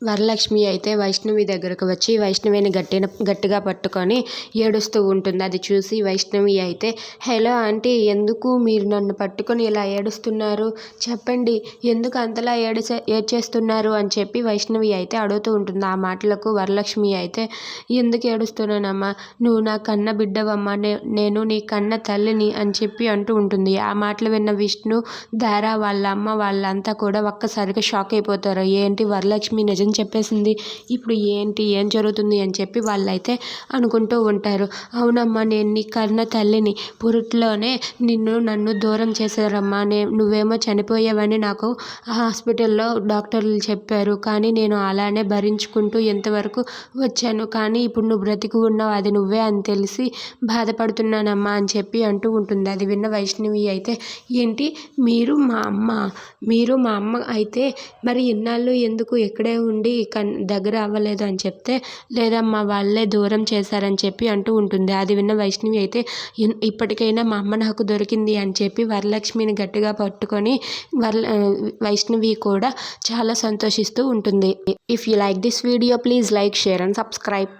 వరలక్ష్మి అయితే వైష్ణవి దగ్గరకు వచ్చి వైష్ణవిని గట్టిగా పట్టుకొని ఏడుస్తూ ఉంటుంది. అది చూసి వైష్ణవి అయితే, హలో ఆంటీ, ఎందుకు మీరు నన్ను పట్టుకొని ఇలా ఏడుస్తున్నారు? చెప్పండి, ఎందుకు అంతలా ఏడ్చేస్తున్నారు అని చెప్పి వైష్ణవి అయితే అడుగుతూ ఉంటుంది. ఆ మాటలకు వరలక్ష్మి అయితే, ఎందుకు ఏడుస్తున్నానమ్మా, నువ్వు నా కన్న బిడ్డవమ్మా, నేను నీ కన్న తల్లిని అని చెప్పి అంటూ ఉంటుంది. ఆ మాటలు విన్న విష్ణు, ధార, వాళ్ళ అమ్మ వాళ్ళంతా కూడా ఒక్కసారిగా షాక్ అయిపోతారు. ఏంటి, వరలక్ష్మి నిజం చెప్పేసింది, ఇప్పుడు ఏంటి, ఏం జరుగుతుంది అని చెప్పి వాళ్ళైతే అనుకుంటూ ఉంటారు. అవునమ్మా, నేను నీ కన్న తల్లిని, పురిట్లోనే నన్ను దూరం చేశారమ్మా, నువ్వేమో చనిపోయావని నాకు హాస్పిటల్లో డాక్టర్లు చెప్పారు, కానీ నేను అలానే భరించుకుంటూ ఇంతవరకు వచ్చాను, కానీ ఇప్పుడు నువ్వు బ్రతికి ఉన్నావు, అది నువ్వే అని తెలిసి బాధపడుతున్నానమ్మా అని చెప్పి అంటూ ఉంటుంది. అది విన్న వైష్ణవి అయితే, ఏంటి, మీరు మా అమ్మ అయితే మరి ఇన్నాళ్ళు ఎందుకు ఇక్కడే ఉండి దగ్గర అవ్వలేదు అని చెప్తే, లేదమ్మా, వాళ్ళే దూరం చేశారని చెప్పి అంటూ ఉంటుంది. అది విన్న వైష్ణవి అయితే, ఇప్పటికైనా మా అమ్మ నాకు దొరికింది అని చెప్పి వరలక్ష్మిని గట్టిగా పట్టుకొని వైష్ణవి కూడా చాలా సంతోషిస్తూ ఉంటుంది. If you like this video, please like, share and subscribe.